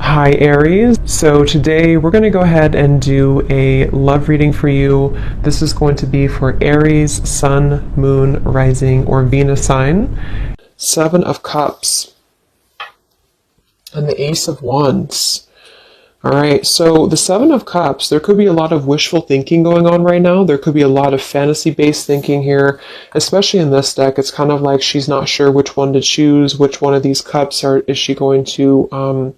Hi Aries. So today we're going to go ahead and do a love reading for you. This is going to be for Aries, Sun, Moon, Rising, or Venus sign. Seven of Cups and the Ace of Wands. All right, so the Seven of Cups, there could be a lot of wishful thinking going on right now. There could be a lot of fantasy-based thinking here, especially in this deck. It's kind of like she's not sure which one to choose, which one of these cups is she going to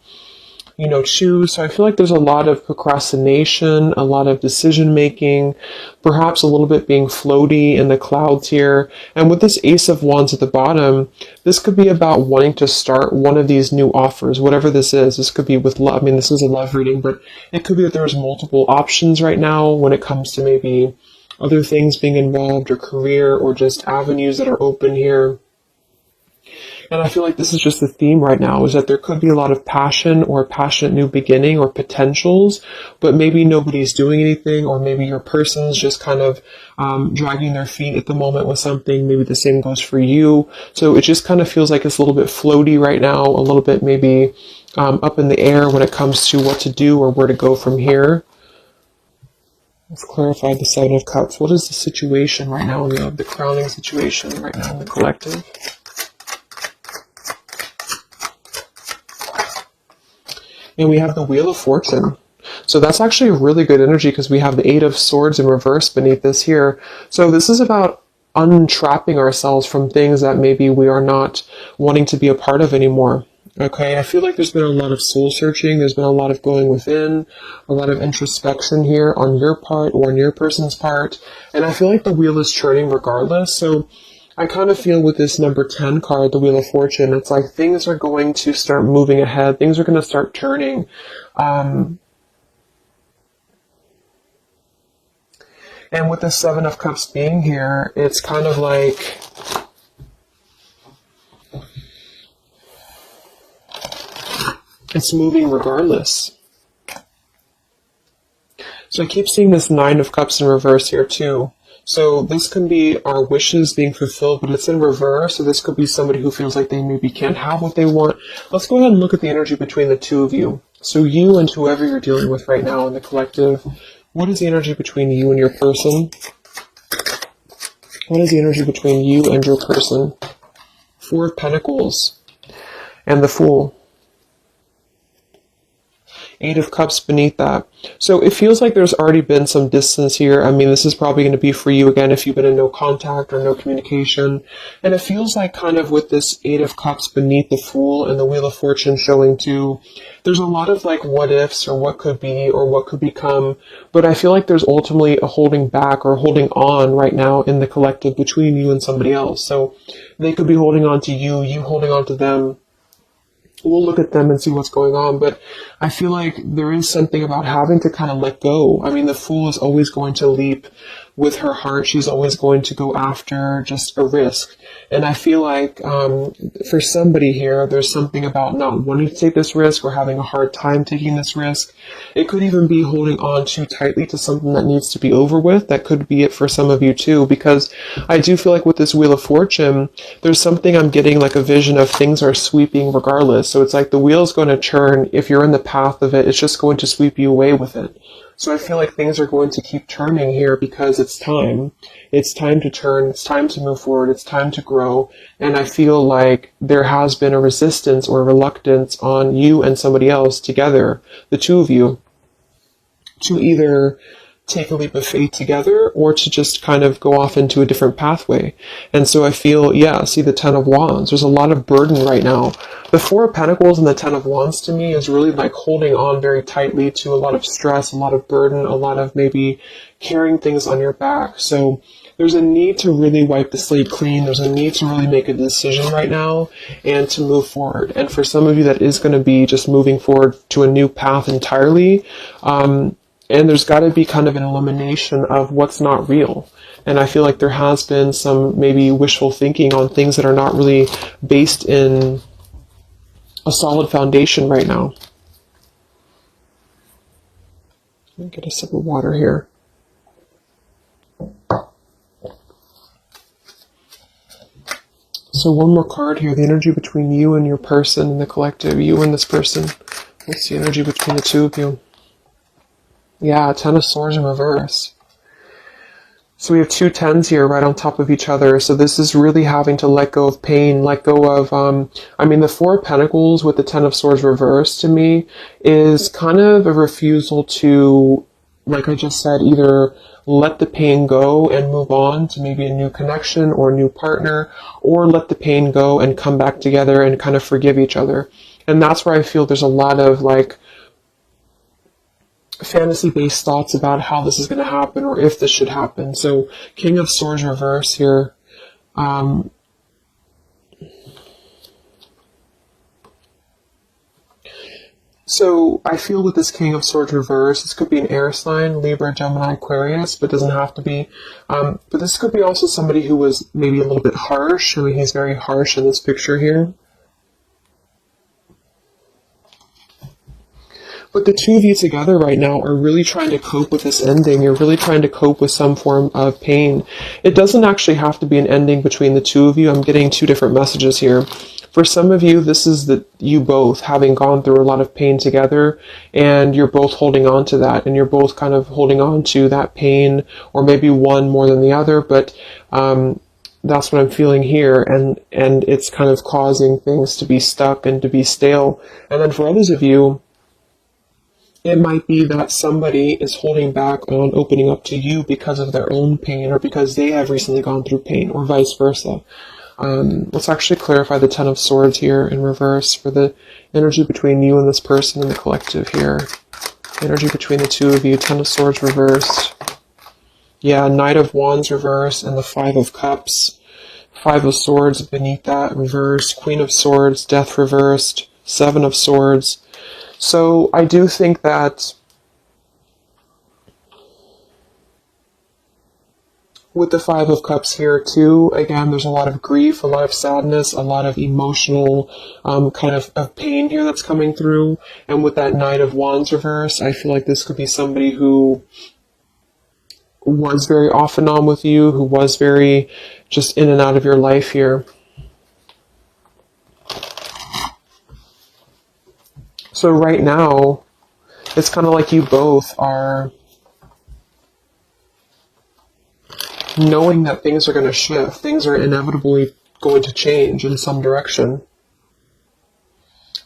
choose. So I feel like there's a lot of procrastination, a lot of decision making, perhaps a little bit being floaty in the clouds here. And with this Ace of Wands at the bottom, this could be about wanting to start one of these new offers, whatever this is. This could be with love. I mean, this is a love reading, but it could be that there's multiple options right now when it comes to maybe other things being involved or career or just avenues that are open here. And I feel like this is just the theme right now, is that there could be a lot of passion or passionate new beginning or potentials, but maybe nobody's doing anything, or maybe your person's just kind of dragging their feet at the moment with something. Maybe the same goes for you. So it just kind of feels like it's a little bit floaty right now, a little bit maybe up in the air when it comes to what to do or where to go from here. Let's clarify the Seven of Cups. What is the situation right now in the crowning situation right now in the collective? And we have the Wheel of Fortune. So that's actually a really good energy because we have the Eight of Swords in reverse beneath this here. So this is about untrapping ourselves from things that maybe we are not wanting to be a part of anymore. Okay, I feel like there's been a lot of soul searching. There's been a lot of going within, a lot of introspection here on your part or on your person's part. And I feel like the wheel is churning regardless. So I kind of feel with this number 10 card, the Wheel of Fortune, it's like things are going to start moving ahead. Things are going to start turning. And with the Seven of Cups being here, it's kind of like it's moving regardless. So I keep seeing this Nine of Cups in reverse here too. So this can be our wishes being fulfilled, but it's in reverse. So this could be somebody who feels like they maybe can't have what they want. Let's go ahead and look at the energy between the two of you. So you and whoever you're dealing with right now in the collective, what is the energy between you and your person? What is the energy between you and your person? Four of Pentacles and the Fool. Eight of Cups beneath that. So it feels like there's already been some distance here. I mean, this is probably going to be for you again if you've been in no contact or no communication. And it feels like kind of with this Eight of Cups beneath the Fool and the Wheel of Fortune showing too, there's a lot of like what ifs or what could be or what could become. But I feel like there's ultimately a holding back or holding on right now in the collective between you and somebody else. So they could be holding on to you, you holding on to them. We'll look at them and see what's going on, but I feel like there is something about having to kind of let go. I mean, the Fool is always going to leap with her heart. She's always going to go after just a risk. And I feel like for somebody here, there's something about not wanting to take this risk or having a hard time taking this risk. It could even be holding on too tightly to something that needs to be over with. That could be it for some of you too, because I do feel like with this Wheel of Fortune, there's something I'm getting like a vision of things are sweeping regardless. So it's like the wheel's going to churn. If you're in the path of it, it's just going to sweep you away with it. So I feel like things are going to keep turning here because it's time. It's time to turn. It's time to move forward. It's time to grow. And I feel like there has been a resistance or a reluctance on you and somebody else together, the two of you, to either take a leap of faith together or to just kind of go off into a different pathway. And so I feel, see the Ten of Wands. There's a lot of burden right now. The Four of Pentacles and the Ten of Wands to me is really like holding on very tightly to a lot of stress, a lot of burden, a lot of maybe carrying things on your back. So there's a need to really wipe the slate clean. There's a need to really make a decision right now and to move forward. And for some of you, that is going to be just moving forward to a new path entirely. And there's got to be kind of an elimination of what's not real. And I feel like there has been some maybe wishful thinking on things that are not really based in a solid foundation right now. Let me get a sip of water here. So one more card here, the energy between you and your person and the collective, you and this person. What's the energy between the two of you? Yeah, Ten of Swords in reverse. So we have two tens here right on top of each other. So this is really having to let go of pain, let go of, I mean, the Four of Pentacles with the Ten of Swords reversed to me is kind of a refusal to, like I just said, either let the pain go and move on to maybe a new connection or a new partner, or let the pain go and come back together and kind of forgive each other. And that's where I feel there's a lot of like fantasy-based thoughts about how this is going to happen or if this should happen. So King of Swords reverse here. So I feel with this King of Swords reverse, this could be an air sign, Libra, Gemini, Aquarius, but doesn't have to be. But this could be also somebody who was maybe a little bit harsh. I mean, he's very harsh in this picture here. But the two of you together right now are really trying to cope with this ending. You're really trying to cope with some form of pain. It doesn't actually have to be an ending between the two of you. I'm getting two different messages here. For some of you, this is you both having gone through a lot of pain together, and you're both holding on to that, and you're both kind of holding on to that pain, or maybe one more than the other, but that's what I'm feeling here, and it's kind of causing things to be stuck and to be stale. And then for others of you, it might be that somebody is holding back on opening up to you because of their own pain or because they have recently gone through pain, or vice versa. Let's actually clarify the Ten of Swords here in reverse for the energy between you and this person and the collective here. Energy between the two of you, Ten of Swords reversed. Yeah, Knight of Wands reversed and the Five of Cups. Five of Swords beneath that reversed. Queen of Swords, Death reversed. Seven of Swords. So I do think that with the Five of Cups here too, again, there's a lot of grief, a lot of sadness, a lot of emotional kind of pain here that's coming through. And with that Knight of Wands reverse, I feel like this could be somebody who was very off and on with you, who was very just in and out of your life here. So right now, it's kind of like you both are knowing that things are going to shift. Things are inevitably going to change in some direction.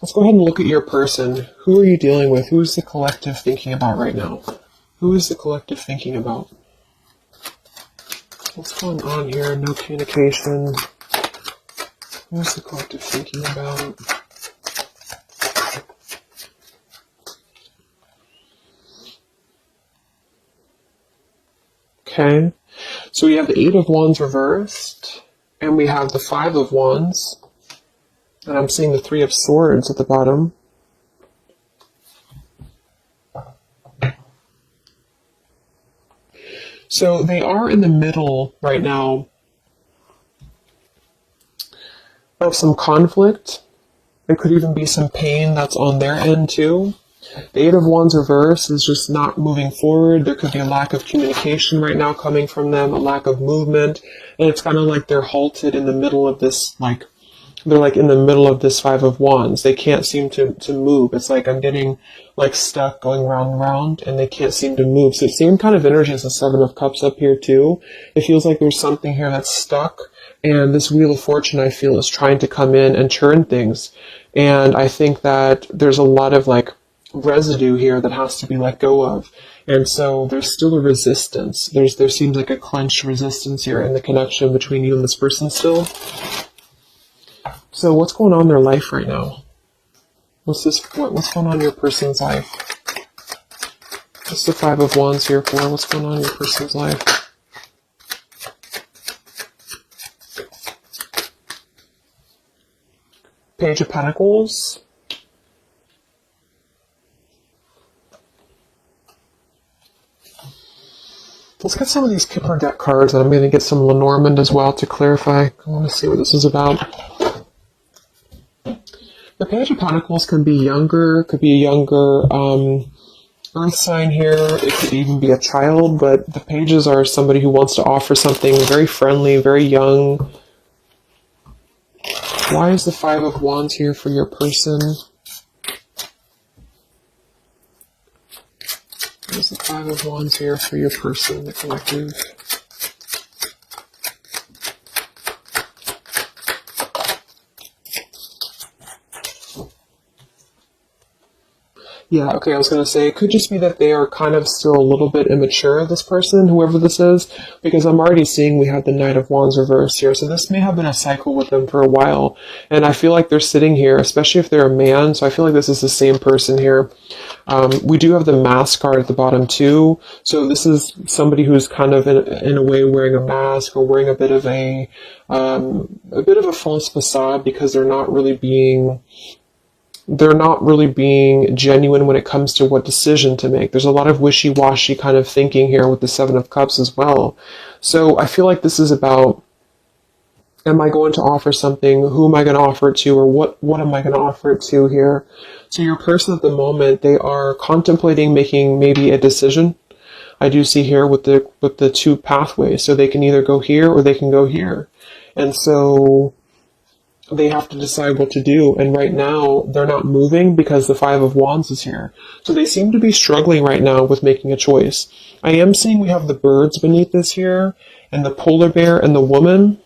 Let's go ahead and look at your person. Who are you dealing with? Who is the collective thinking about right now? Who is the collective thinking about? What's going on here? No communication. Who is the collective thinking about? Okay, so we have the Eight of Wands reversed, and we have the Five of Wands, and I'm seeing the Three of Swords at the bottom. So they are in the middle right now of some conflict. There could even be some pain that's on their end too. The Eight of Wands reverse is just not moving forward. There could be a lack of communication right now coming from them, a lack of movement, and it's kind of like they're halted in the middle of this, they're like in the middle of this Five of Wands. They can't seem to move. It's like I'm getting like stuck going round and round, and they can't seem to move. So same kind of energy as the Seven of Cups up here too. It feels like there's something here that's stuck, and this Wheel of Fortune, I feel, is trying to come in and turn things. And I think that there's a lot of like residue here that has to be let go of, and so there's still a resistance. There seems like a clenched resistance here in the connection between you and this person still. So what's going on in their life right now? What's going on in your person's life? What's the Five of Wands here for? What's going on in your person's life? Page of Pentacles. Let's get some of these Kipper deck cards, and I'm going to get some Lenormand as well to clarify. I want to see what this is about. The Page of Pentacles can be younger, could be a younger earth sign here. It could even be a child, but the pages are somebody who wants to offer something very friendly, very young. Why is the Five of Wands here for your person? is the Five of Wands here for your person, the collective? Yeah, okay, I was going to say, it could just be that they are kind of still a little bit immature, this person, whoever this is, because I'm already seeing we have the Knight of Wands reversed here, so this may have been a cycle with them for a while, and I feel like they're sitting here, especially if they're a man, so I feel like this is the same person here. We do have the mask card at the bottom too, so this is somebody who's kind of in a way wearing a mask or wearing a bit of a false facade because they're not really being genuine when it comes to what decision to make. There's a lot of wishy-washy kind of thinking here with the Seven of Cups as well. So I feel like this is about, am I going to offer something? Who am I going to offer it to? Or what am I going to offer it to here? So your person at the moment, they are contemplating making maybe a decision. I do see here with the two pathways. So they can either go here or they can go here. And so they have to decide what to do, and right now they're not moving because the Five of Wands is here. So they seem to be struggling right now with making a choice. I am seeing we have the birds beneath this here, and the polar bear and the woman.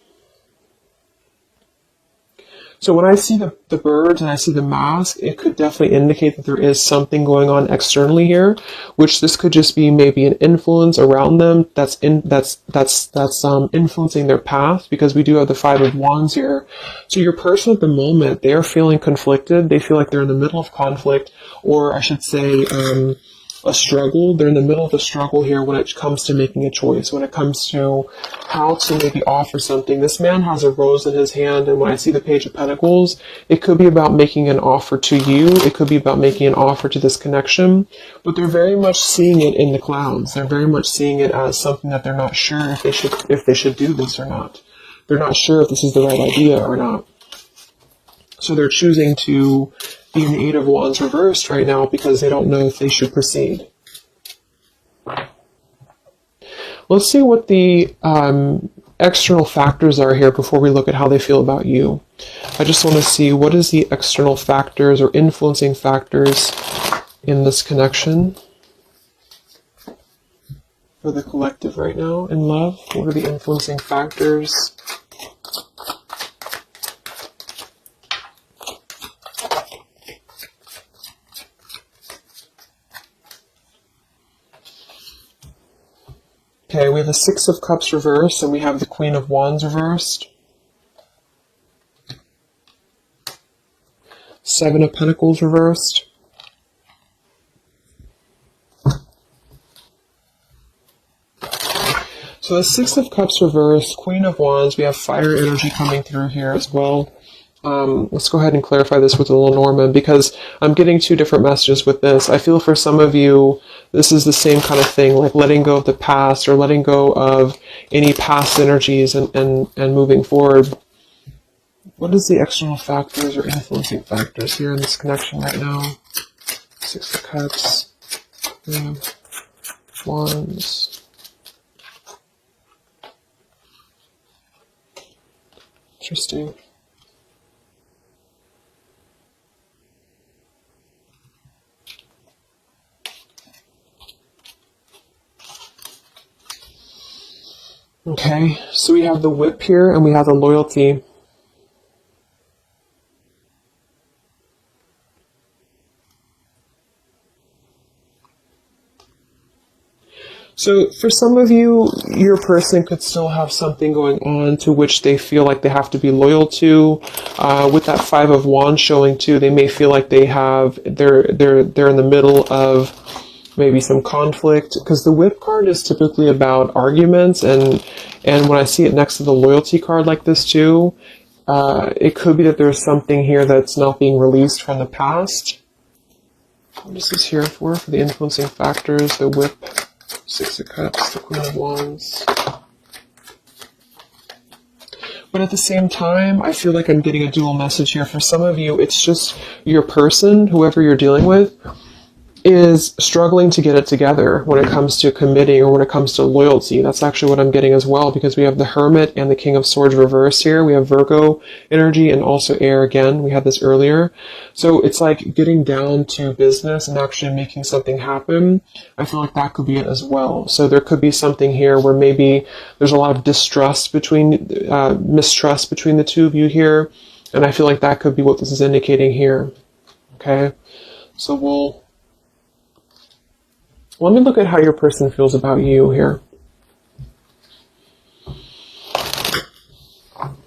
So when I see the birds and I see the mask, it could definitely indicate that there is something going on externally here, which this could just be maybe an influence around them that's influencing their path, because we do have the Five of Wands here. So your person at the moment, they are feeling conflicted. They feel like they're in the middle of conflict, or I should say, a struggle. They're in the middle of a struggle here when it comes to making a choice, when it comes to how to maybe offer something. This man has a rose in his hand, and when I see the Page of Pentacles, it could be about making an offer to you. It could be about making an offer to this connection, but they're very much seeing it in the clouds. They're very much seeing it as something that they're not sure if they should do this or not. They're not sure if this is the right idea or not. So they're choosing to be in the Eight of Wands reversed right now because they don't know if they should proceed. Let's see what the external factors are here before we look at how they feel about you. I just want to see what is the external factors or influencing factors in this connection for the collective right now in love. What are the influencing factors? Okay, we have the Six of Cups reversed, and we have the Queen of Wands reversed. Seven of Pentacles reversed. So the Six of Cups reversed, Queen of Wands, we have fire energy coming through here as well. Let's go ahead and clarify this with Lenormand, because I'm getting two different messages with this. I feel for some of you, this is the same kind of thing, like letting go of the past or letting go of any past energies and moving forward. What is the external factors or influencing factors here in this connection right now? Six of Cups, Wands. Interesting. Okay, so we have the Whip here, and we have the Loyalty. So for some of you, your person could still have something going on to which they feel like they have to be loyal to. With that Five of Wands showing too, they may feel like they're in the middle of maybe some conflict, because the Whip card is typically about arguments, and when I see it next to the Loyalty card like this too, it could be that there's something here that's not being released from the past. What is this here for the influencing factors? The Whip, Six of Cups, the Queen of Wands. But at the same time, I feel like I'm getting a dual message here. For some of you, it's just your person, whoever you're dealing with, is struggling to get it together when it comes to committing or when it comes to loyalty. That's actually what I'm getting as well, because we have the Hermit and the King of Swords reversed here. We have Virgo energy and also air again. We had this earlier. So it's like getting down to business and actually making something happen. I feel like that could be it as well. So there could be something here where maybe there's a lot of mistrust between the two of you here. And I feel like that could be what this is indicating here. Okay. So let me look at how your person feels about you here.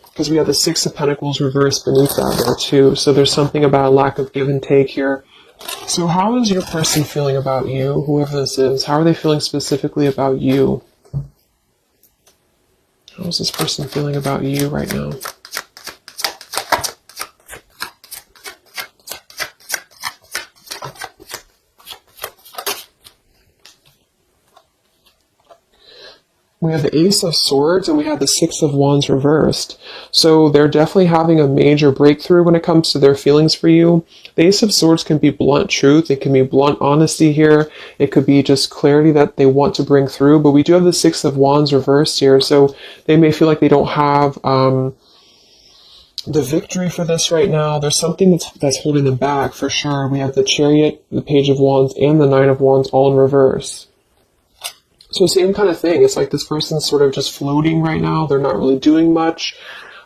Because we have the Six of Pentacles reversed beneath that there too. So there's something about a lack of give and take here. So how is your person feeling about you, whoever this is? How are they feeling specifically about you? How is this person feeling about you right now? We have the Ace of Swords and we have the Six of Wands reversed. So they're definitely having a major breakthrough when it comes to their feelings for you. The Ace of Swords can be blunt truth. It can be blunt honesty here. It could be just clarity that they want to bring through. But we do have the Six of Wands reversed here. So they may feel like they don't have the victory for this right now. There's something that's holding them back for sure. We have the Chariot, the Page of Wands, and the Nine of Wands all in reverse. So same kind of thing. It's like this person's sort of just floating right now. They're not really doing much.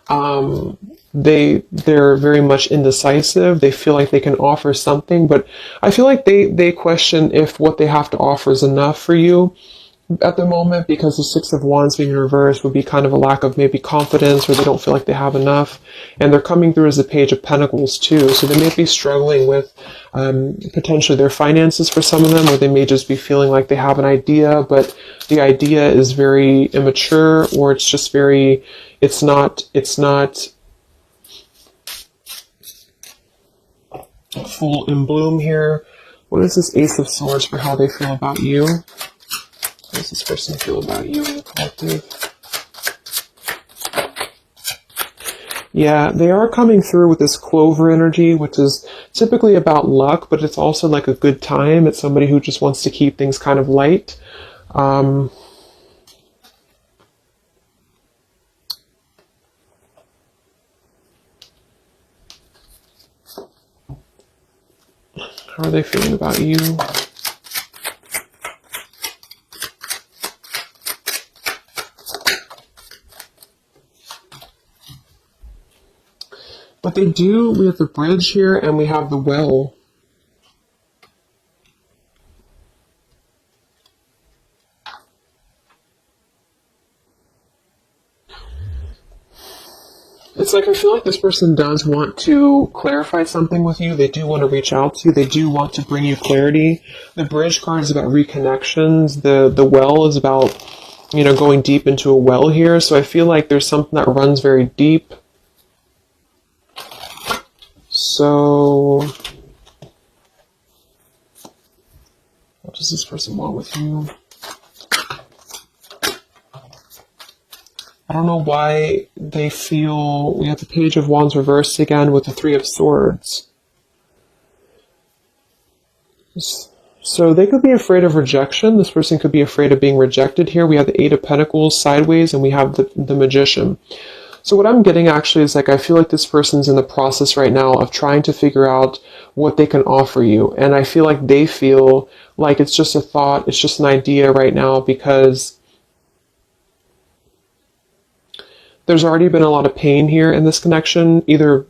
They're very much indecisive. They feel like they can offer something, but I feel like they question if what they have to offer is enough for you at the moment, because the Six of Wands being reversed would be kind of a lack of maybe confidence, or they don't feel like they have enough. And they're coming through as the Page of Pentacles too. So they may be struggling with potentially their finances for some of them, or they may just be feeling like they have an idea, but the idea is very immature, or it's just very, it's not full in bloom here. What is this Ace of Swords for how they feel about you? How does this person feel about you in the collective? Yeah, they are coming through with this Clover energy, which is typically about luck, but it's also like a good time. It's somebody who just wants to keep things kind of light. How are they feeling about you? But they do, we have the Bridge here and we have the Well. It's like I feel like this person does want to clarify something with you. They do want to reach out to you. They do want to bring you clarity. The Bridge card is about reconnections. The Well is about, going deep into a well here. So I feel like there's something that runs very deep. So, what does this person want with you? I don't know why they feel, we have the Page of Wands reversed again with the Three of Swords. So they could be afraid of rejection. This person could be afraid of being rejected here. We have the Eight of Pentacles sideways and we have the Magician. So what I'm getting actually is like, I feel like this person's in the process right now of trying to figure out what they can offer you. And I feel like they feel like it's just a thought, it's just an idea right now, because there's already been a lot of pain here in this connection, either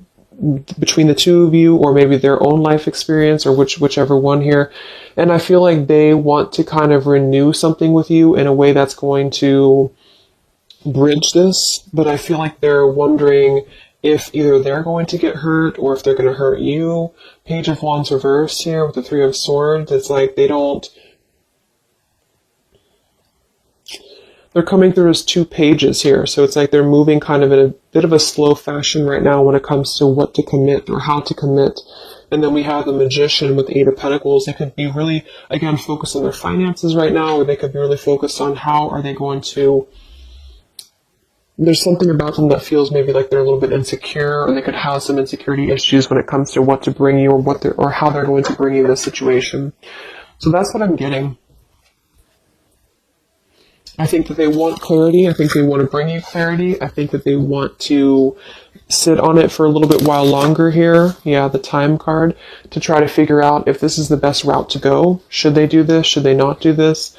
between the two of you or maybe their own life experience, or whichever one here. And I feel like they want to kind of renew something with you in a way that's going to bridge this, but I feel like they're wondering if either they're going to get hurt or if they're going to hurt you. Page of Wands reversed here with the Three of Swords. It's like they're coming through as two pages here. So it's like they're moving kind of in a bit of a slow fashion right now when it comes to what to commit or how to commit. And then we have the Magician with Eight of Pentacles. They could be really, again, focused on their finances right now, or they could be really focused on how are they going to there's something about them that feels maybe like they're a little bit insecure, or they could have some insecurity issues when it comes to what to bring you, or how they're going to bring you this situation. So that's what I'm getting. I think that they want clarity. I think they want to bring you clarity. I think that they want to sit on it for a little bit while longer here. Yeah, the time card, to try to figure out if this is the best route to go. Should they do this? Should they not do this?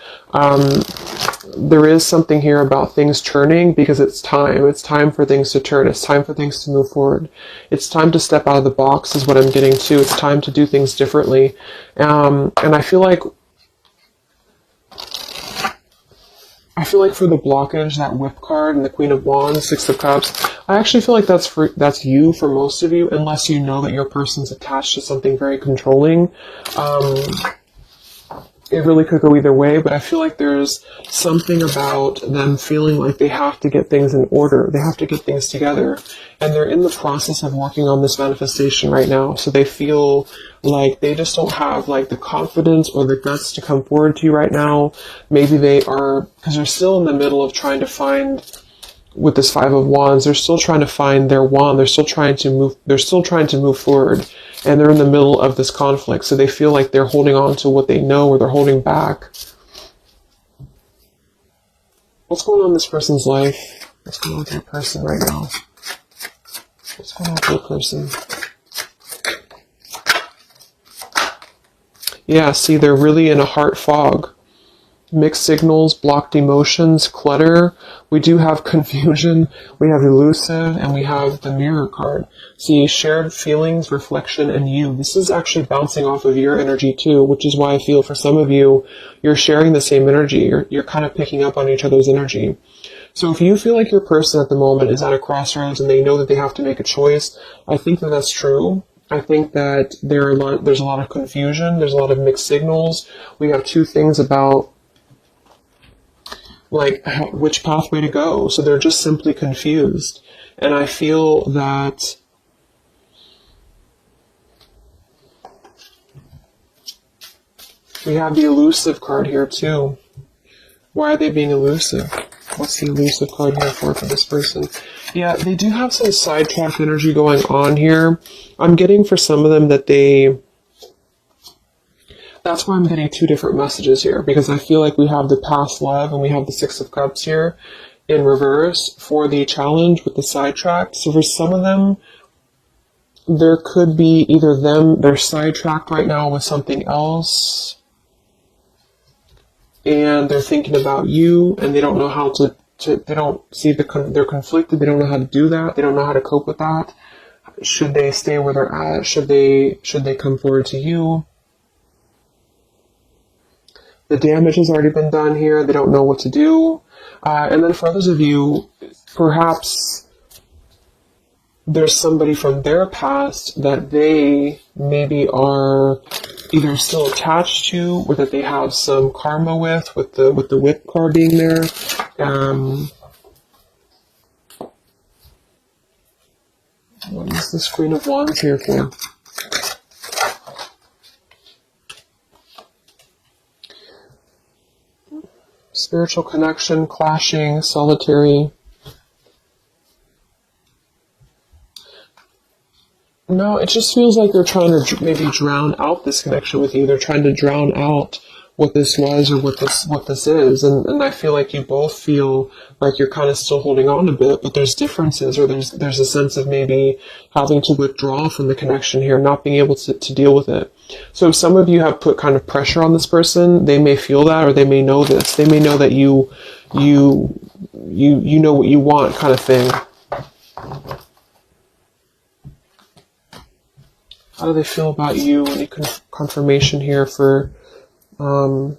There is something here about things turning, because it's time. It's time for things to turn. It's time for things to move forward. It's time to step out of the box is what I'm getting to. It's time to do things differently. And I feel like for the blockage, that Whip card and the Queen of Wands, Six of Cups, I actually feel like that's you for most of you, unless you know that your person's attached to something very controlling. It really could go either way, but I feel like there's something about them feeling like they have to get things in order. They have to get things together. And they're in the process of working on this manifestation right now. So they feel like they just don't have like the confidence or the guts to come forward to you right now. Maybe they are, because they're still in the middle of trying to find, with this Five of Wands, they're still trying to find their wand. They're still trying to move forward. And they're in the middle of this conflict. So they feel like they're holding on to what they know, or they're holding back. What's going on in this person's life? What's going on with your person right now? What's going on with your person? Yeah, see, they're really in a heart fog. Mixed signals, blocked emotions, clutter. We do have confusion. We have elusive, and we have the Mirror card. See, shared feelings, reflection, and you. This is actually bouncing off of your energy too, which is why I feel for some of you, you're sharing the same energy. You're kind of picking up on each other's energy. So if you feel like your person at the moment is at a crossroads and they know that they have to make a choice, I think that that's true. I think that there's a lot of confusion. There's a lot of mixed signals. We have two things about which pathway to go. So they're just simply confused. And I feel that we have the elusive card here too. Why are they being elusive? What's the elusive card here for this person? Yeah, they do have some sidetracked energy going on here. I'm getting for some of them that that's why I'm getting two different messages here, because I feel like we have the past love and we have the Six of Cups here in reverse for the challenge with the sidetracked. So for some of them, there could be either they're sidetracked right now with something else, and they're thinking about you, and they don't know how they don't see they're conflicted. They don't know how to do that. They don't know how to cope with that. Should they stay where they're at? Should they come forward to you? The damage has already been done here. They don't know what to do. And then for others of you, perhaps there's somebody from their past that they maybe are either still attached to, or that they have some karma with the Whip card being there. What is this Queen of Wands here for? Spiritual connection, clashing, solitary. No, it just feels like they're trying to maybe drown out this connection with you. They're trying to drown out what this was or what this is. And I feel like you both feel like you're kind of still holding on a bit, but there's differences, or there's a sense of maybe having to withdraw from the connection here, not being able to deal with it. So if some of you have put kind of pressure on this person, they may feel that, or they may know this. They may know that you know what you want, kind of thing. How do they feel about you? Any confirmation here for the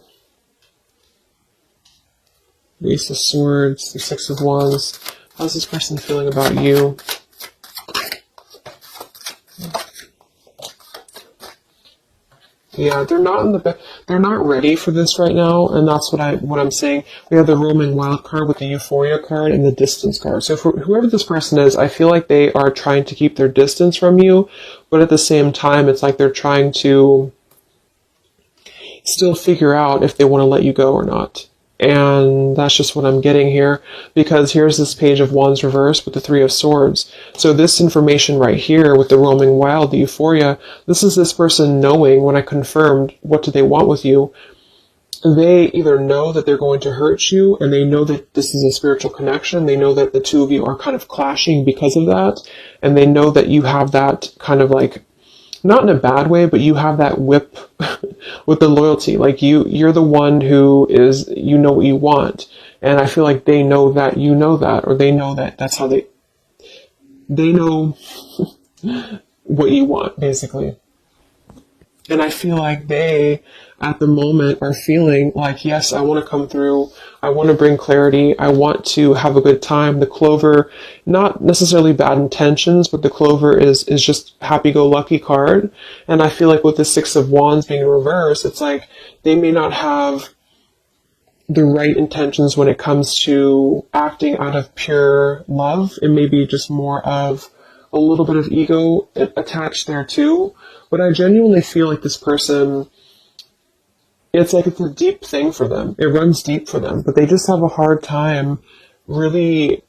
Ace of Swords, the Six of Wands? How's this person feeling about you? Yeah, they're not ready for this right now, and that's what I'm saying. We have the roaming wild card with the Euphoria card and the distance card. So for whoever this person is, I feel like they are trying to keep their distance from you, but at the same time, it's like they're trying to still figure out if they want to let you go or not. And that's just what I'm getting here, because here's this Page of Wands reversed with the Three of Swords. So this information right here with the roaming wild, the euphoria, this is this person knowing, when I confirmed what do they want with you, they either know that they're going to hurt you, and they know that this is a spiritual connection. They know that the two of you are kind of clashing because of that. And they know that you have that kind of like, not in a bad way, but you have that whip with the loyalty. Like you're the one who is, you know what you want. And I feel like they know that you know that, or they know that that's how they know what you want, basically. And I feel like they, at the moment, are feeling like, yes, I want to come through. I want to bring clarity. I want to have a good time. The Clover, not necessarily bad intentions, but the Clover is just happy-go-lucky card. And I feel like with the Six of Wands being reversed, it's like they may not have the right intentions when it comes to acting out of pure love. It may be just more of a little bit of ego attached there too. But I genuinely feel like this person, it's like it's a deep thing for them. It runs deep for them, but they just have a hard time really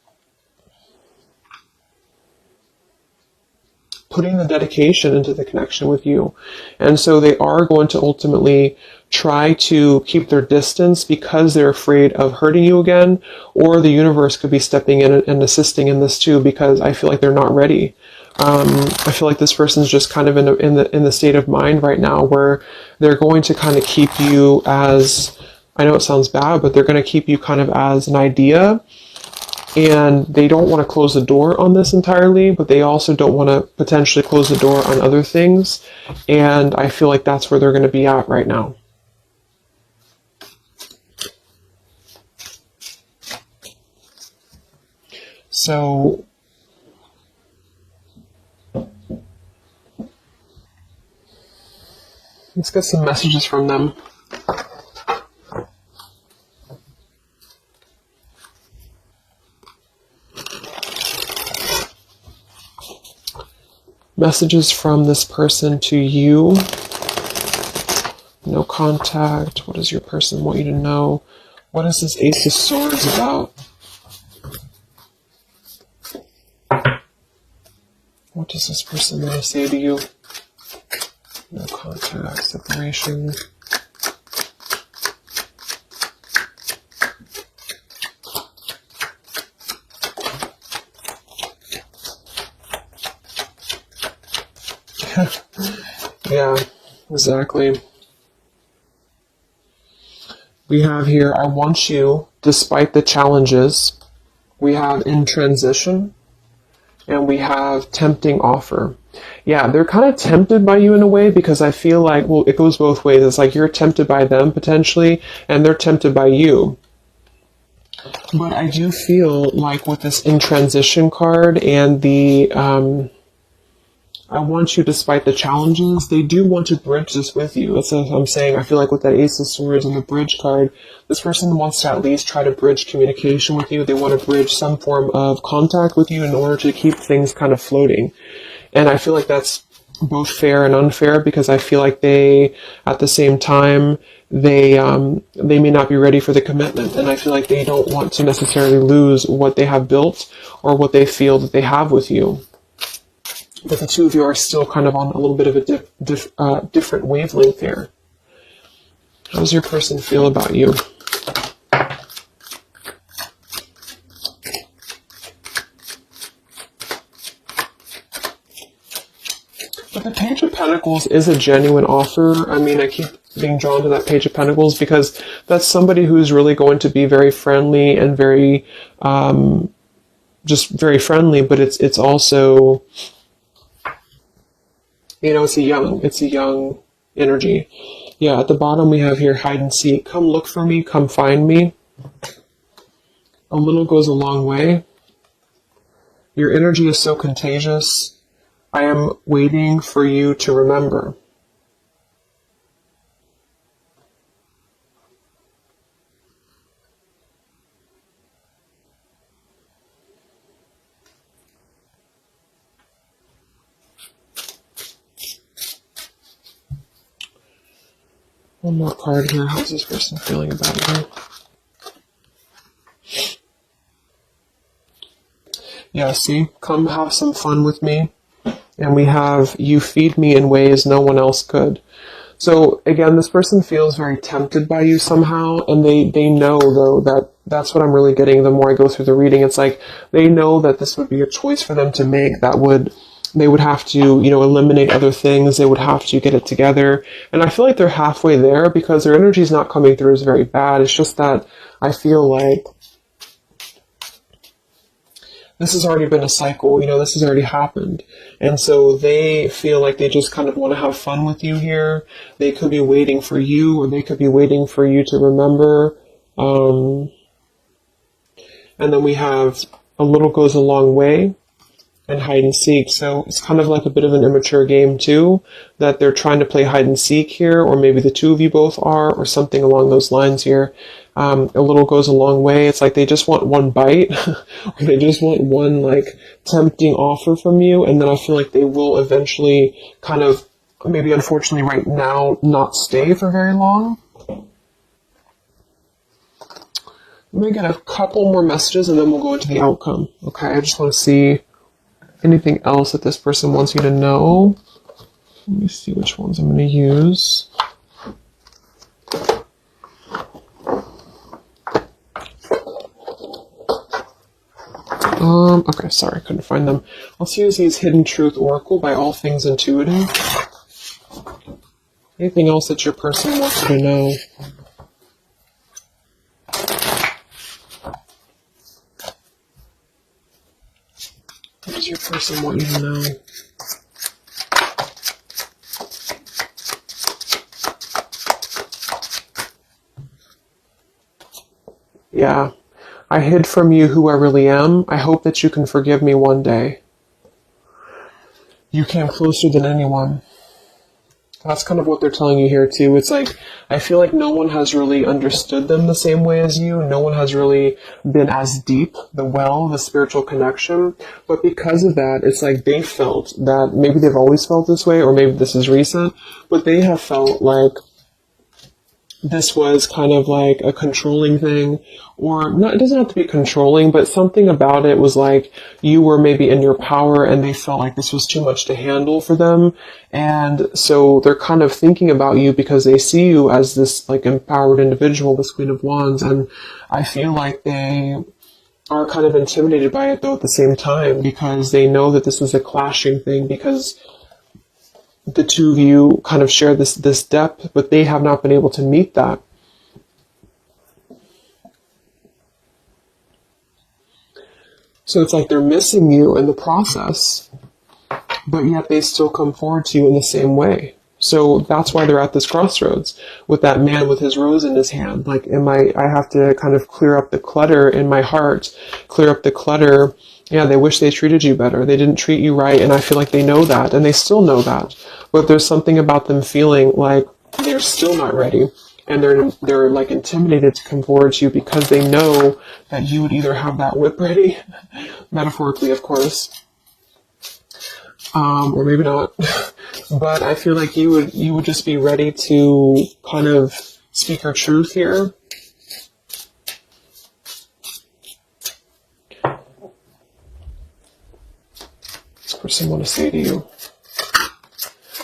putting the dedication into the connection with you. And so they are going to ultimately try to keep their distance because they're afraid of hurting you again, or the universe could be stepping in and assisting in this too, because I feel like they're not ready. I feel like this person's just kind of in the state of mind right now where they're going to kind of keep you as, I know it sounds bad, but they're going to keep you kind of as an idea, and they don't want to close the door on this entirely, but they also don't want to potentially close the door on other things. And I feel like that's where they're going to be at right now. So let's get some messages from them. Messages from this person to you. No contact. What does your person want you to know? What is this Ace of Swords about? What does this person want to say to you? No contact, separation. Yeah, exactly. We have here, I want you, despite the challenges. We have in transition. And we have tempting offer. Yeah, they're kind of tempted by you in a way, because I feel like, well, it goes both ways. It's like you're tempted by them potentially, and they're tempted by you. But I do feel like with this in transition card and the I want you despite the challenges, they do want to bridge this with you. That's what I'm saying. I feel like with that Ace of Swords and the bridge card, this person wants to at least try to bridge communication with you. They want to bridge some form of contact with you in order to keep things kind of floating. And I feel like that's both fair and unfair, because I feel like they, at the same time, they may not be ready for the commitment. And I feel like they don't want to necessarily lose what they have built or what they feel that they have with you. But the two of you are still kind of on a little bit of a different wavelength here. How does your person feel about you? But the Page of Pentacles is a genuine offer. I mean, I keep being drawn to that Page of Pentacles because that's somebody who's really going to be very friendly and very, just very friendly, but it's also, you know, it's a young energy. Yeah, at the bottom we have here hide and seek. Come look for me, come find me. A little goes a long way. Your energy is so contagious. I am waiting for you to remember. One more card here. How's this person feeling about you? Yeah, see? Come have some fun with me. And we have, you feed me in ways no one else could. So again, this person feels very tempted by you somehow, and they know though that that's what I'm really getting the more I go through the reading. It's like they know that this would be a choice for them to make that would, they would have to, eliminate other things. They would have to get it together. And I feel like they're halfway there because their energy is not coming through as very bad. It's just that I feel like this has already been a cycle, this has already happened. And so they feel like they just kind of want to have fun with you here. They could be waiting for you, or they could be waiting for you to remember. And then we have a little goes a long way and hide and seek. So it's kind of like a bit of an immature game too, that they're trying to play hide and seek here, or maybe the two of you both are, or something along those lines here. A little goes a long way. It's like they just want one bite, or they just want one like tempting offer from you, and then I feel like they will eventually kind of, maybe unfortunately right now, not stay for very long. I'm going to get a couple more messages and then we'll go into the outcome. Okay, I just want to see anything else that this person wants you to know. Let me see which ones I'm going to use. Okay, sorry, I couldn't find them. Let's use these Hidden Truth Oracle by All Things Intuitive. Anything else that your person wants you to know? What does your person want you to know? Yeah. I hid from you who I really am. I hope that you can forgive me one day. You came closer than anyone. That's kind of what they're telling you here too. It's like, I feel like no one has really understood them the same way as you. No one has really been as deep, the spiritual connection. But because of that, it's like they felt that maybe they've always felt this way, or maybe this is recent, but they have felt like this was kind of like a controlling thing, or not, it doesn't have to be controlling, but something about it was like you were maybe in your power and they felt like this was too much to handle for them. And so they're kind of thinking about you because they see you as this like empowered individual, this Queen of Wands. And I feel like they are kind of intimidated by it though at the same time, because they know that this was a clashing thing, because the two of you kind of share this depth, but they have not been able to meet that. So it's like they're missing you in the process, but yet they still come forward to you in the same way. So that's why they're at this crossroads with that man with his rose in his hand. Like, I have to kind of clear up the clutter in my heart, clear up the clutter. Yeah, they wish they treated you better. They didn't treat you right, and I feel like they know that, and they still know that. But there's something about them feeling like they're still not ready, and they're like intimidated to come forward to you because they know that you would either have that whip ready, metaphorically, of course, or maybe not. But I feel like you would just be ready to kind of speak your truth here. This person want to say to you.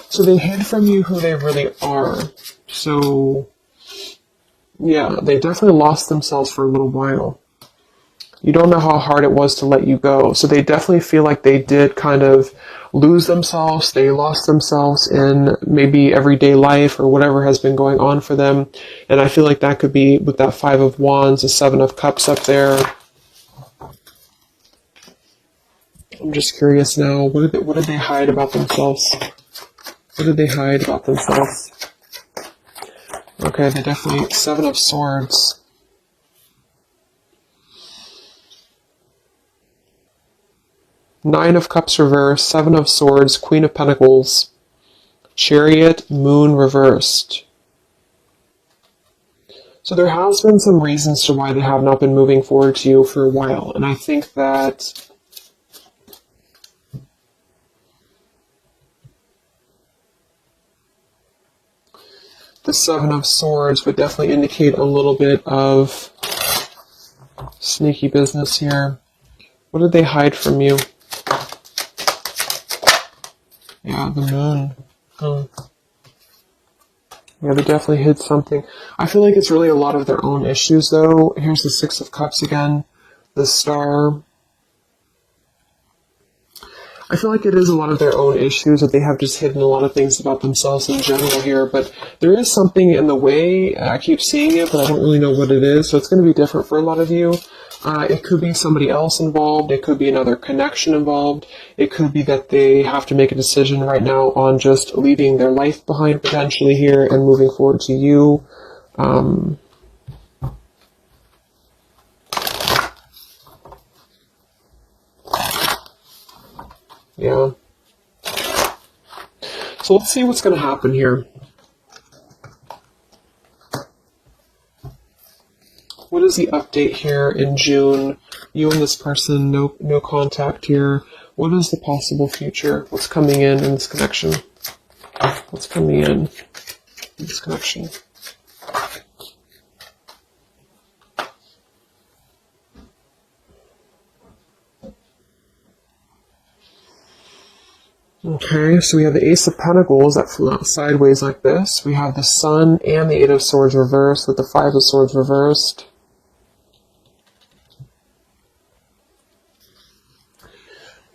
So they hid from you who they really are. So yeah, they definitely lost themselves for a little while. You don't know how hard it was to let you go. So they definitely feel like they did kind of lose themselves. They lost themselves in maybe everyday life or whatever has been going on for them. And I feel like that could be with that Five of Wands, the Seven of Cups up there. I'm just curious now, what did they hide about themselves? What did they hide about themselves? Okay, they definitely, Seven of Swords. Nine of Cups reversed, Seven of Swords, Queen of Pentacles, Chariot, Moon reversed. So there has been some reasons to why they have not been moving forward to you for a while. And I think that the Seven of Swords would definitely indicate a little bit of sneaky business here. What did they hide from you? Yeah, the moon. Yeah, they definitely hid something. I feel like it's really a lot of their own issues, though. Here's the Six of Cups again. The Star. I feel like it is a lot of their own issues, that they have just hidden a lot of things about themselves in general here. But there is something in the way. I keep seeing it, but I don't really know what it is. So it's going to be different for a lot of you. It could be somebody else involved. It could be another connection involved. It could be that they have to make a decision right now on just leaving their life behind potentially here and moving forward to you. Yeah. So let's see what's going to happen here. What is the update here in June? You and this person, no contact here. What is the possible future? What's coming in this connection? What's coming in this connection? Okay, so we have the Ace of Pentacles that flew out sideways like this. We have the Sun and the Eight of Swords reversed with the Five of Swords reversed.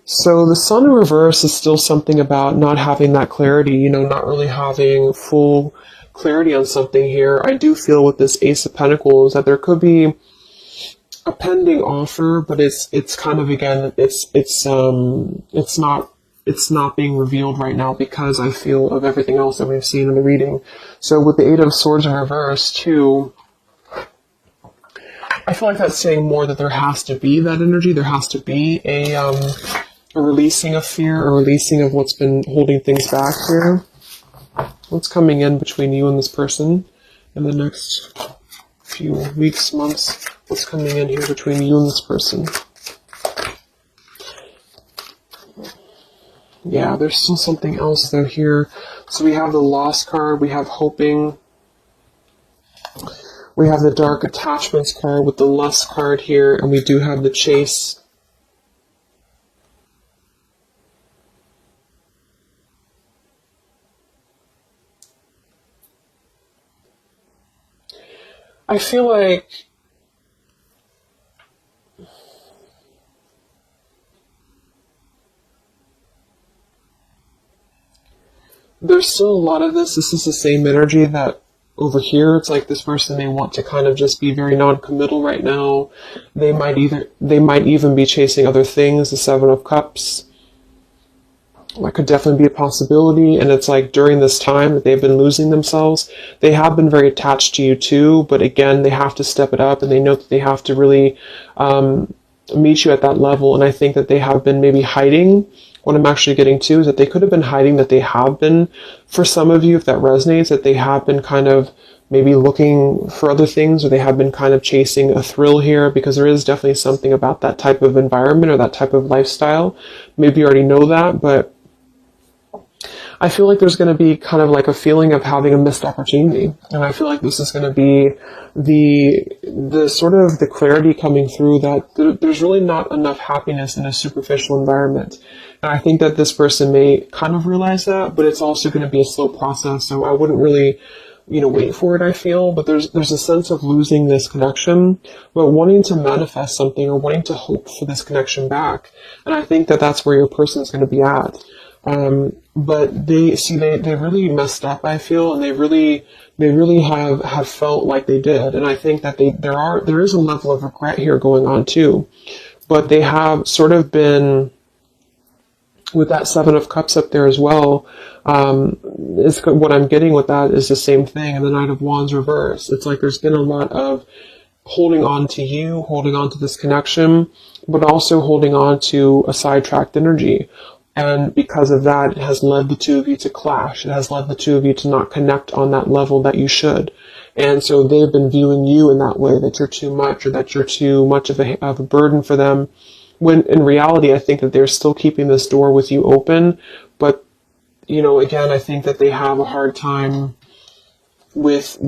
So the Sun in reverse is still something about not having that clarity, not really having full clarity on something here. I do feel with this Ace of Pentacles that there could be a pending offer, but it's kind of, again, it's not being revealed right now because I feel of everything else that we've seen in the reading. So with the Eight of Swords in reverse too, I feel like that's saying more that there has to be that energy. There has to be a releasing of fear, a releasing of what's been holding things back here. What's coming in between you and this person in the next few weeks, months? What's coming in here between you and this person? Yeah, there's still something else though here. So we have the Lost card, we have Hoping, we have the Dark Attachments card with the Lust card here, and we do have the Chase. I feel like there's still a lot of this. This is the same energy that over here, it's like this person may want to kind of just be very non-committal right now. They might even be chasing other things. The Seven of Cups. That could definitely be a possibility. And it's like during this time that they've been losing themselves, they have been very attached to you too. But again, they have to step it up, and they know that they have to really meet you at that level. And I think that they have been maybe hiding. What I'm actually getting to is that they could have been hiding, that they have been, for some of you, if that resonates, that they have been kind of maybe looking for other things, or they have been kind of chasing a thrill here, because there is definitely something about that type of environment or that type of lifestyle. Maybe you already know that, but I feel like there's going to be kind of like a feeling of having a missed opportunity. And I feel like this is going to be the sort of the clarity coming through that there's really not enough happiness in a superficial environment. And I think that this person may kind of realize that, but it's also going to be a slow process. So I wouldn't really, wait for it, I feel. But there's a sense of losing this connection, but wanting to manifest something or wanting to hope for this connection back. And I think that that's where your person is going to be at. But they really messed up, I feel, and they really have felt like they did. And I think that there is a level of regret here going on too. But they have sort of been, with that Seven of Cups up there as well, is what I'm getting with that is the same thing. And the Knight of Wands reverse. It's like there's been a lot of holding on to you, holding on to this connection, but also holding on to a sidetracked energy. And because of that, it has led the two of you to clash. It has led the two of you to not connect on that level that you should. And so they've been viewing you in that way, that you're too much, or that you're too much of a burden for them. When in reality, I think that they're still keeping this door with you open. But, again, I think that they have a hard time with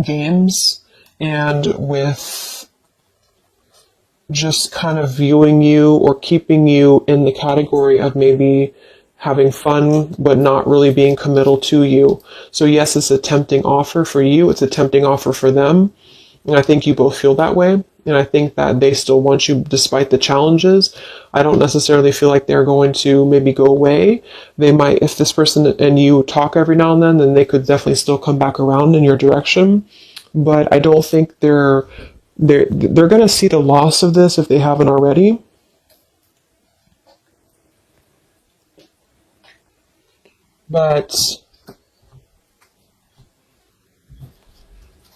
games and with just kind of viewing you or keeping you in the category of maybe having fun, but not really being committal to you. So yes, it's a tempting offer for you. It's a tempting offer for them. And I think you both feel that way. And I think that they still want you despite the challenges. I don't necessarily feel like they're going to maybe go away. They might, if this person and you talk every now and then they could definitely still come back around in your direction. But I don't think they're going to see the loss of this if they haven't already. But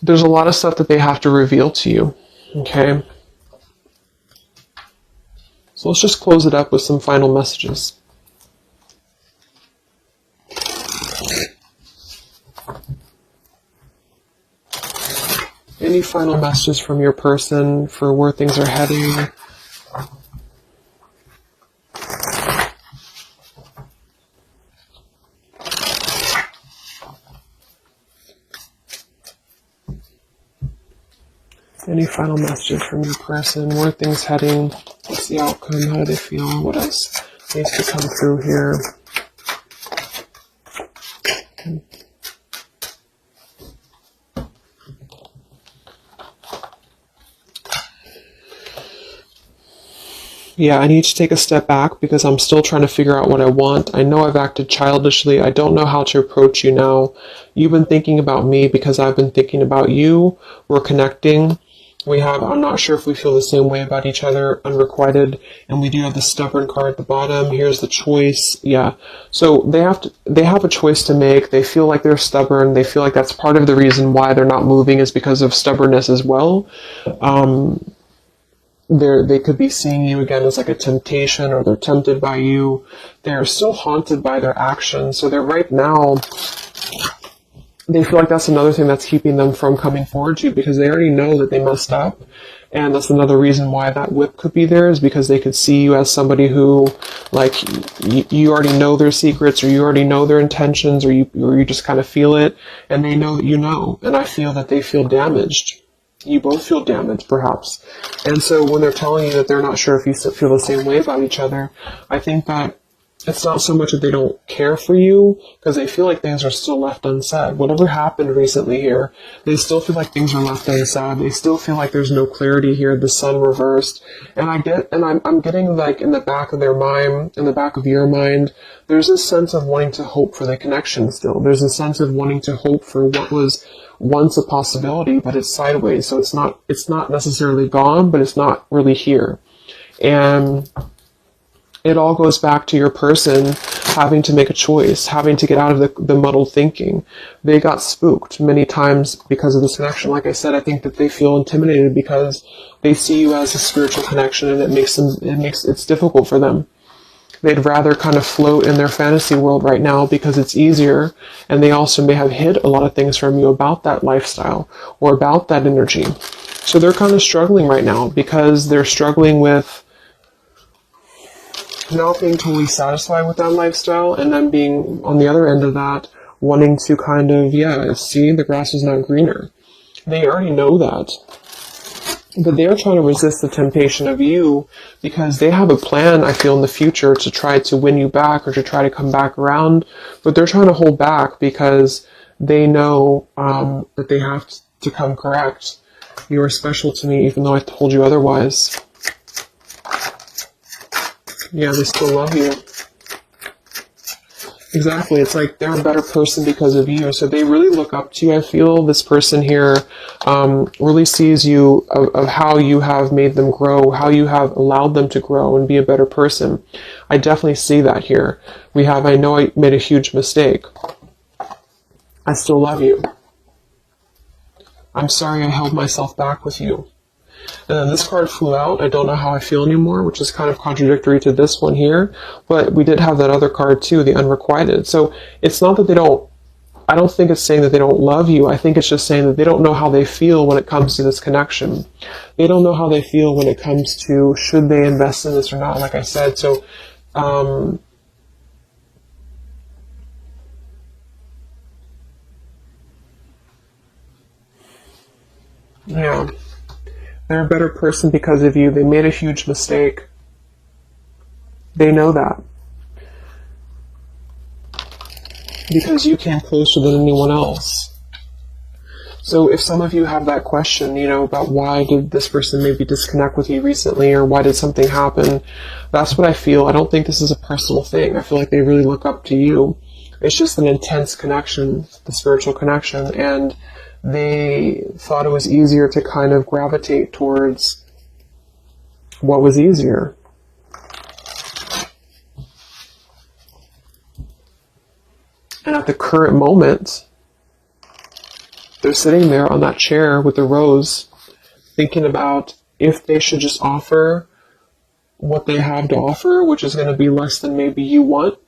there's a lot of stuff that they have to reveal to you. Okay? So let's just close it up with some final messages. Any final messages from your person for where things are heading? Any final messages from your person? Where are things heading? What's the outcome? How do they feel? What else needs to come through here? Yeah, I need to take a step back because I'm still trying to figure out what I want. I know I've acted childishly. I don't know how to approach you now. You've been thinking about me because I've been thinking about you. We're connecting. I'm not sure if we feel the same way about each other, unrequited, and we do have the stubborn card at the bottom. Here's the choice. Yeah. So they have a choice to make. They feel like they're stubborn. They feel like that's part of the reason why they're not moving is because of stubbornness as well. They could be seeing you again as like a temptation, or they're tempted by you. They're still haunted by their actions. So they're right now, they feel like that's another thing that's keeping them from coming forward to you because they already know that they messed up. And that's another reason why that whip could be there, is because they could see you as somebody who, like, you already know their secrets, or you already know their intentions, or you just kind of feel it, and they know that you know. And I feel that they feel damaged. You both feel damaged, perhaps. And so when they're telling you that they're not sure if you feel the same way about each other, I think that it's not so much that they don't care for you, because they feel like things are still left unsaid. Whatever happened recently here, they still feel like things are left unsaid. They still feel like there's no clarity here, the sun reversed. And I'm getting, like, in the back of their mind, in the back of your mind, there's a sense of wanting to hope for the connection still. There's a sense of wanting to hope for what was once a possibility, but it's sideways. So it's not necessarily gone, but it's not really here. And it all goes back to your person having to make a choice, having to get out of the muddled thinking. They got spooked many times because of this connection. Like I said, I think that they feel intimidated because they see you as a spiritual connection, and it's difficult for them. They'd rather kind of float in their fantasy world right now because it's easier, and they also may have hid a lot of things from you about that lifestyle or about that energy. So they're kind of struggling right now because they're struggling with not being totally satisfied with that lifestyle, and then being on the other end of that, wanting to kind of, see the grass is not greener. They already know that. But they are trying to resist the temptation of you because they have a plan, I feel, in the future to try to win you back or to try to come back around. But they're trying to hold back because they know that they have to come correct. You are special to me, even though I told you otherwise. Yeah, they still love you. Exactly. It's like they're a better person because of you. So they really look up to you. I feel this person here really sees you of how you have made them grow, how you have allowed them to grow and be a better person. I definitely see that here. I know I made a huge mistake. I still love you. I'm sorry I held myself back with you. And then this card flew out. I don't know how I feel anymore, which is kind of contradictory to this one here. But we did have that other card too, the unrequited. So it's not that I don't think it's saying that they don't love you. I think it's just saying that they don't know how they feel when it comes to this connection. They don't know how they feel when it comes to should they invest in this or not, like I said. So, yeah. They're a better person because of you. They made a huge mistake. They know that. Because you came closer than anyone else. So if some of you have that question, about why did this person maybe disconnect with you recently, or why did something happen, that's what I feel. I don't think this is a personal thing. I feel like they really look up to you. It's just an intense connection, the spiritual connection, and they thought it was easier to kind of gravitate towards what was easier. And at the current moment, they're sitting there on that chair with the rose, thinking about if they should just offer what they have to offer, which is going to be less than maybe you want,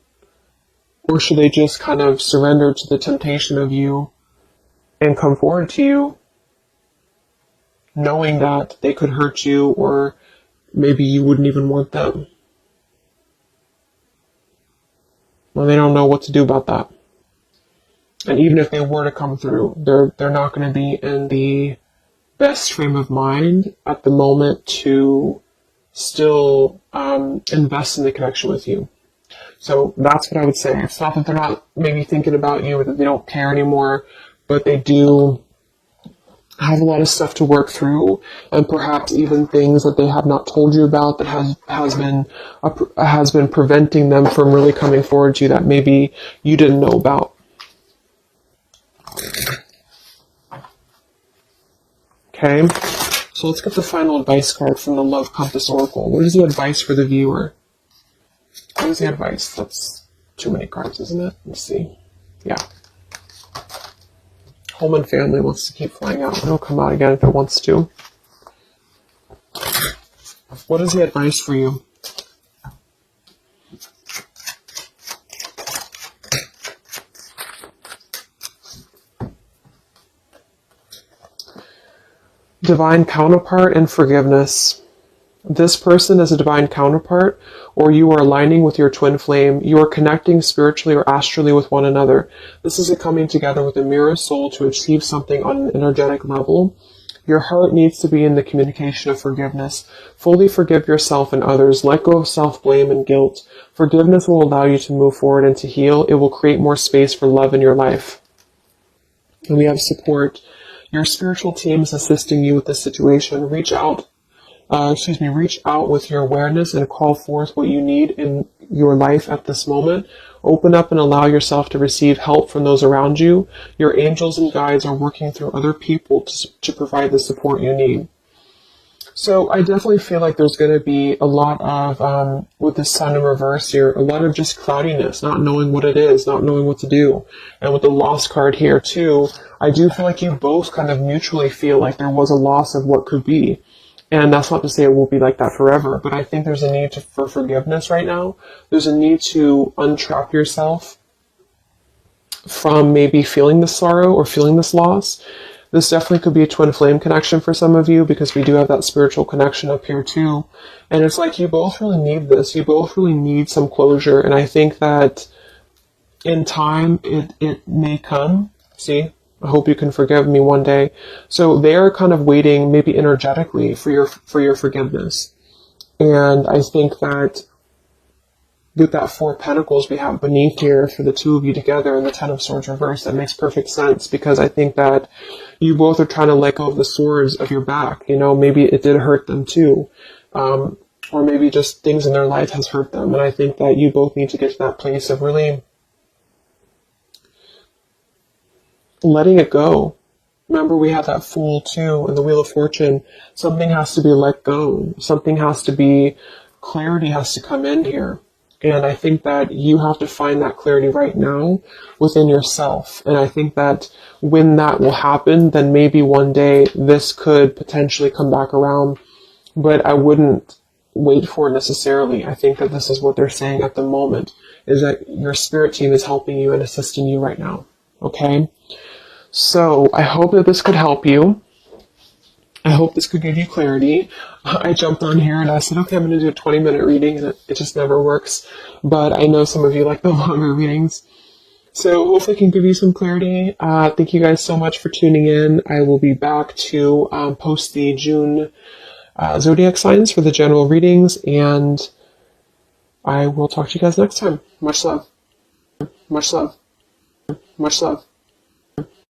or should they just kind of surrender to the temptation of you and come forward to you, knowing that they could hurt you, or maybe you wouldn't even want them. Well, they don't know what to do about that. And even if they were to come through, they're not going to be in the best frame of mind at the moment to still invest in the connection with you. So that's what I would say. It's not that they're not maybe thinking about you, or that they don't care anymore, but they do have a lot of stuff to work through, and perhaps even things that they have not told you about that has been preventing them from really coming forward to you that maybe you didn't know about. Okay, so let's get the final advice card from the Love Compass Oracle. What is the advice for the viewer? What is the advice? That's too many cards, isn't it? Let's see. Yeah. Home and family wants to keep flying out. It'll come out again if it wants to. What is the advice for you? Divine counterpart and forgiveness. This person is a divine counterpart, or you are aligning with your twin flame. You are connecting spiritually or astrally with one another. This is a coming together with a mirror soul to achieve something on an energetic level. Your heart needs to be in the communication of forgiveness. Fully forgive yourself and others. Let go of self-blame and guilt. Forgiveness will allow you to move forward and to heal. It will create more space for love in your life. And we have support. Your spiritual team is assisting you with this situation. Reach out with your awareness and call forth what you need in your life at this moment. Open up and allow yourself to receive help from those around you. Your angels and guides are working through other people to provide the support you need. So I definitely feel like there's going to be a lot of, with the sun in reverse here, a lot of just cloudiness, not knowing what it is, not knowing what to do. And with the loss card here too, I do feel like you both kind of mutually feel like there was a loss of what could be. And that's not to say it will be like that forever, but I think there's a need for forgiveness right now. There's a need to untrap yourself from maybe feeling this sorrow or feeling this loss. This definitely could be a twin flame connection for some of you, because we do have that spiritual connection up here too. And it's like you both really need this. You both really need some closure. And I think that in time, it may come. See? I hope you can forgive me one day. So they're kind of waiting, maybe energetically, for your forgiveness. And I think that with that Four of Pentacles we have beneath here for the two of you together and the Ten of Swords reversed, that makes perfect sense, because I think that you both are trying to let go of the swords of your back. Maybe it did hurt them too. Or maybe just things in their life has hurt them. And I think that you both need to get to that place of really letting it go. Remember, we had that Fool too in the Wheel of Fortune. Something has to be let go. Something has to be, clarity has to come in here. And I think that you have to find that clarity right now within yourself. And I think that when that will happen, then maybe one day this could potentially come back around. But I wouldn't wait for it necessarily. I think that this is what they're saying at the moment, is that your spirit team is helping you and assisting you right now. Okay? So I hope that this could help you. I hope this could give you clarity. I jumped on here and I said, okay, I'm going to do a 20-minute reading, and it just never works. But I know some of you like the longer readings. So hopefully I can give you some clarity. Thank you guys so much for tuning in. I will be back to post the June zodiac signs for the general readings, and I will talk to you guys next time. Much love. Much love. Much love.